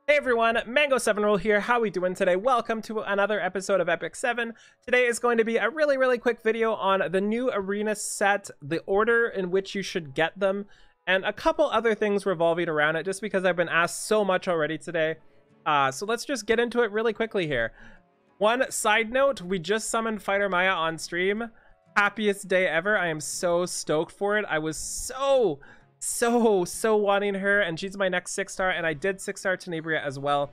Hey everyone, Mango7Roll here. How we doing today? Welcome to another episode of Epic 7. Today is going to be a really quick video on the new arena set, the order in which you should get them, and a couple other things revolving around it, just because I've been asked so much already today. So let's just get into it really quickly here. One side note, we just summoned Fighter Maya on stream. Happiest day ever. I am so stoked for it. I was so wanting her, and she's my next 6-star, and I did 6-star Tenebria as well.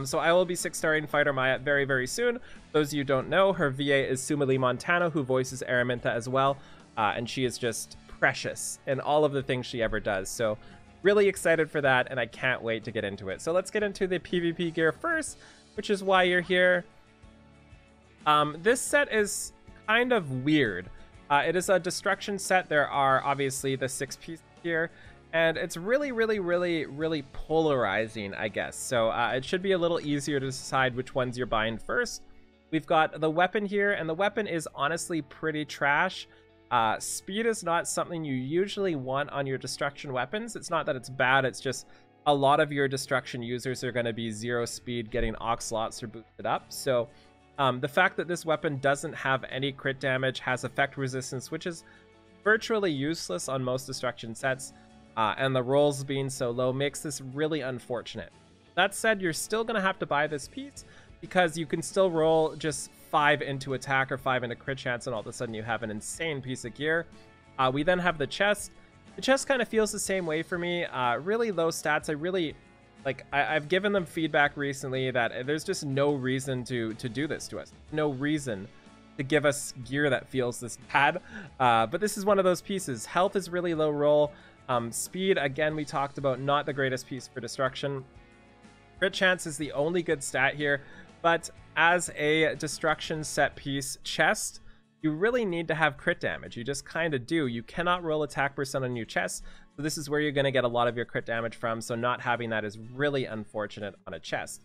So I will be 6-starring Fighter Maya very soon. Those of you who don't know, her VA is Sumali Montano, who voices Araminta as well, and she is just precious in all of the things she ever does. So really excited for that, and I can't wait to get into it. So let's get into the PvP gear first, which is why you're here. This set is kind of weird. It is a destruction set. There are obviously the 6 pieces here, and it's really polarizing, I guess. So it should be a little easier to decide which ones you're buying first. We've got the weapon here, and the weapon is honestly pretty trash. Speed is not something you usually want on your destruction weapons. It's not that it's bad, it's just a lot of your destruction users are going to be 0 speed getting oxlots or boosted up. So the fact that this weapon doesn't have any crit damage, has effect resistance, which is virtually useless on most destruction sets, and the rolls being so low makes this really unfortunate. That said, you're still going to have to buy this piece because you can still roll just 5 into attack or 5 into crit chance, and all of a sudden you have an insane piece of gear. We then have the chest. The chest kind of feels the same way for me. Really low stats. I've given them feedback recently that there's just no reason to do this to us. No reason to give us gear that feels this bad. But this is one of those pieces. Health is really low roll. Speed, again, we talked about, not the greatest piece for destruction. Crit chance is the only good stat here, but as a destruction set piece chest, you really need to have crit damage. You just kind of do. You cannot roll attack percent on your chest, so this is where you're going to get a lot of your crit damage from, so not having that is really unfortunate on a chest.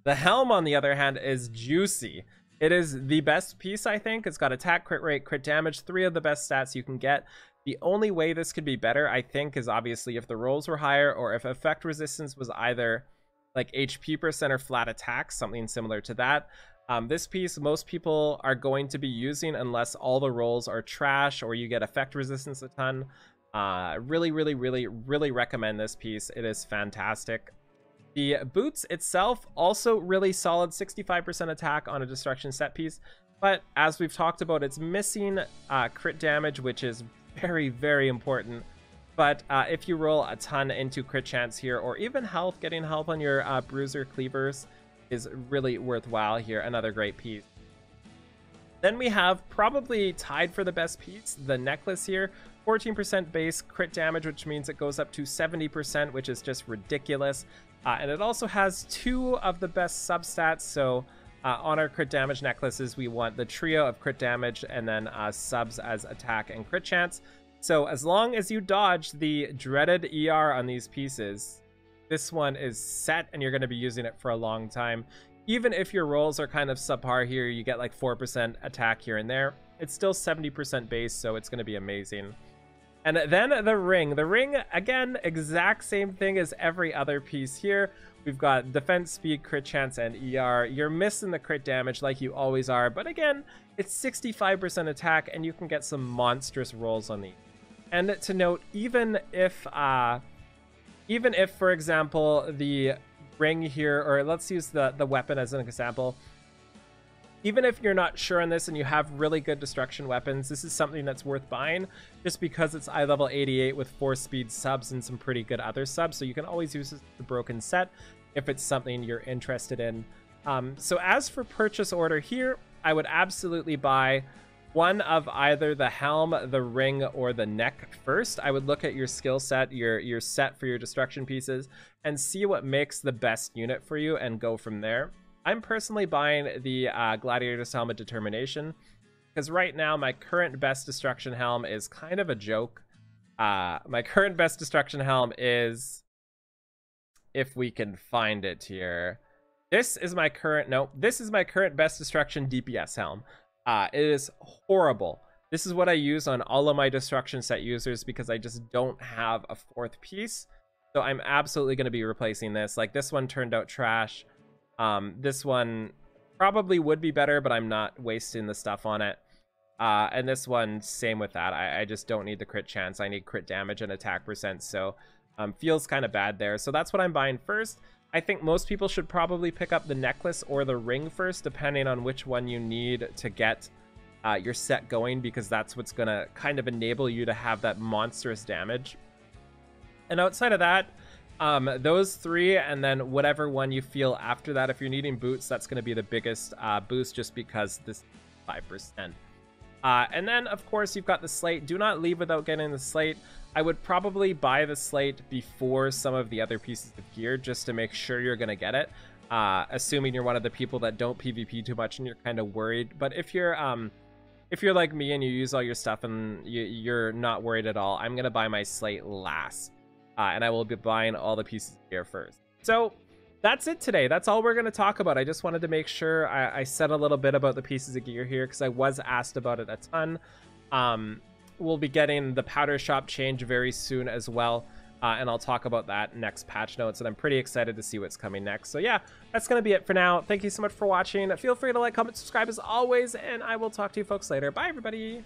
The helm, on the other hand, is juicy. It is the best piece, I think. It's got attack, crit rate, crit damage, 3 of the best stats you can get. The only way this could be better, I think, is obviously if the rolls were higher, or if effect resistance was either like HP percent or flat attack, something similar to that. This piece, most people are going to be using unless all the rolls are trash or you get effect resistance a ton. Really recommend this piece. It is fantastic. The boots itself, also really solid, 65% attack on a destruction set piece, but as we've talked about, it's missing crit damage, which is very important. But if you roll a ton into crit chance here, or even health, getting health on your bruiser cleavers is really worthwhile here. Another great piece. Then we have, probably tied for the best piece, the necklace here. 14% base crit damage, which means it goes up to 70%, which is just ridiculous. And it also has 2 of the best substats. So on our crit damage necklaces, we want the trio of crit damage and then subs as attack and crit chance. So as long as you dodge the dreaded ER on these pieces, this one is set and you're going to be using it for a long time. Even if your rolls are kind of subpar here, you get like 4% attack here and there, it's still 70% base, so it's going to be amazing. And then the ring. The ring, again, exact same thing as every other piece here. We've got defense, speed, crit chance, and ER. You're missing the crit damage like you always are, but again, it's 65% attack, and you can get some monstrous rolls on these. And to note, even if, for example, the ring here, or let's use the weapon as an example, even if you're not sure on this and you have really good destruction weapons, this is something that's worth buying just because it's eye level 88 with 4 speed subs and some pretty good other subs. So you can always use this as the broken set if it's something you're interested in. So as for purchase order here, I would absolutely buy one of either the helm, the ring, or the neck first. I would look at your skill set, your set for your destruction pieces, and see what makes the best unit for you and go from there. I'm personally buying the Gladiator's Helmet Determination because right now my current best destruction helm is kind of a joke. My current best destruction helm is, if we can find it here, this is my current best destruction DPS helm. It is horrible. This is what I use on all of my destruction set users because I just don't have a 4th piece. So I'm absolutely going to be replacing this. Like, this one turned out trash. This one probably would be better, but I'm not wasting the stuff on it. And this one, same with that. I just don't need the crit chance. I need crit damage and attack percent. So feels kind of bad there. So that's what I'm buying first. I think most people should probably pick up the necklace or the ring first, depending on which one you need to get your set going, because that's what's going to kind of enable you to have that monstrous damage. And outside of that, those three, and then whatever one you feel after that. If you're needing boots, that's going to be the biggest boost, just because this is 5%. And then, of course, you've got the slate. Do not leave without getting the slate. I would probably buy the slate before some of the other pieces of gear, just to make sure you're going to get it, assuming you're one of the people that don't PvP too much and you're kind of worried. But if you're like me and you use all your stuff and you're not worried at all, I'm going to buy my slate last. And I will be buying all the pieces of gear first. So that's it today. That's all we're going to talk about. I just wanted to make sure I said a little bit about the pieces of gear here, because I was asked about it a ton. We'll be getting the powder shop change very soon as well. And I'll talk about that next patch notes. And I'm pretty excited to see what's coming next. So yeah, that's going to be it for now. Thank you so much for watching. Feel free to like, comment, subscribe as always. And I will talk to you folks later. Bye, everybody.